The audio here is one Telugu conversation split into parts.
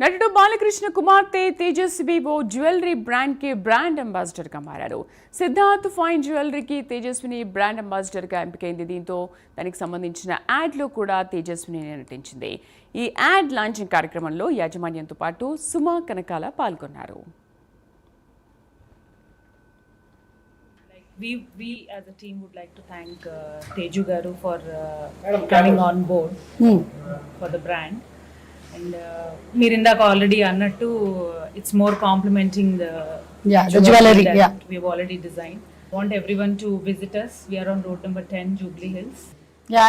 నటుడు బాలకృష్ణ కుమార్తె తేజస్వి ఓ జ్యువెలరీ బ్రాండ్కి బ్రాండ్ అంబాసిడర్గా మారారు. సిద్ధార్థ్ ఫైన్ జ్యువెలరీకి తేజస్విని బ్రాండ్ అంబాసిడర్గా ఎంపికైంది. దీంతో దానికి సంబంధించిన యాడ్లో కూడా తేజస్విని నటించింది. ఈ యాడ్ లాంచింగ్ కార్యక్రమంలో యాజమాన్యంతో పాటు సుమా కనకాల పాల్గొన్నారు. We as a team would like to thank Teju Garu for coming on board for the brand. And మీరు ఇందాక ఆల్రెడీ అన్నట్టు it's more complementing the jewelry we have already designed. Want everyone to visit us. We are on road number 10 Jubilee Hills.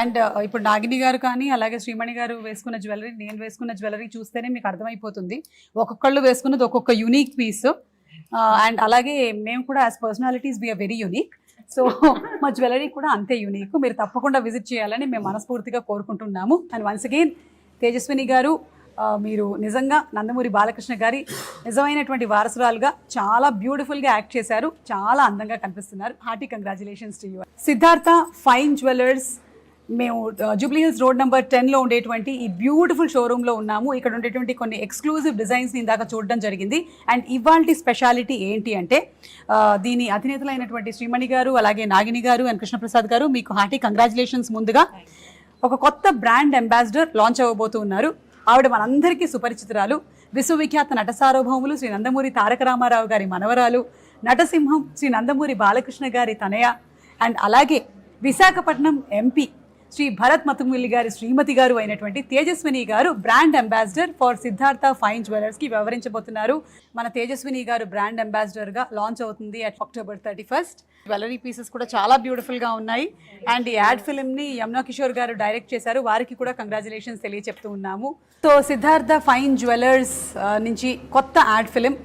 And ఇప్పుడు నాగిని గారు కానీ అలాగే శ్రీమణి గారు వేసుకున్న జ్యువెలరీ, నేను వేసుకున్న జ్యువెలరీ చూస్తేనే మీకు అర్థమైపోతుంది. ఒక్కొక్కళ్ళు వేసుకున్నది ఒక్కొక్క యూనిక్ పీస్. అండ్ అలాగే మేము కూడా as personalities we're very unique. So మా జ్యువెలరీ కూడా అంతే యూనిక్. మీరు తప్పకుండా విజిట్ చేయాలని మేము మనస్ఫూర్తిగా కోరుకుంటున్నాము. అండ్ వన్స్ అగైన్ తేజస్విని గారు, మీరు నిజంగా నందమూరి బాలకృష్ణ గారి నిజమైనటువంటి వారసురాలుగా చాలా బ్యూటిఫుల్గా యాక్ట్ చేశారు. చాలా అందంగా కనిపిస్తున్నారు. Hearty congratulations to you. Siddhartha fine jewellers మేము జూబ్లీ హిల్స్ రోడ్ నెంబర్ 10లో ఉండేటువంటి ఈ బ్యూటిఫుల్ షోరూంలో ఉన్నాము. ఇక్కడ ఉండేటువంటి కొన్ని ఎక్స్క్లూజివ్ డిజైన్స్ని ఇందాక చూడడం జరిగింది. అండ్ ఇవాల్టి స్పెషాలిటీ ఏంటి అంటే దీని అధినేతలైనటువంటి శ్రీమణి గారు, అలాగే నాగిని గారు అండ్ కృష్ణప్రసాద్ గారు, మీకు హార్టీ కంగ్రాచులేషన్స్. ముందుగా ఒక కొత్త బ్రాండ్ అంబాసిడర్ లాంచ్ అవ్వబోతూ ఉన్నారు. ఆవిడ మనందరికీ సుపరిచితురాలు, విశ్వవిఖ్యాత నట సార్వభౌములు శ్రీ నందమూరి తారక రామారావు గారి మనవరాలు, నటసింహం శ్రీ నందమూరి బాలకృష్ణ గారి తనయ, అండ్ అలాగే విశాఖపట్నం ఎంపీ శ్రీ భరత్ మతుమిల్లి గారి శ్రీమతి గారు అయినటువంటి Tejaswini garu brand ambassador for Siddhartha fine జ్యువెలర్స్కి వ్యవహరించబోతున్నారు. మన తేజస్విని గారు బ్రాండ్ అంబాసిడర్గా లాంచ్ అవుతుంది October 31. జ్యువెలరీ పీసెస్ కూడా చాలా బ్యూటిఫుల్గా ఉన్నాయి. అండ్ ఈ యాడ్ ఫిల్మ్ని యమునా కిషోర్ గారు డైరెక్ట్ చేశారు. వారికి కూడా కంగ్రాచులేషన్స్ తెలియచెప్తూ ఉన్నాము. సో సిద్ధార్థ ఫైన్ జ్యువెలర్స్ నుంచి కొత్త యాడ్ ఫిల్మ్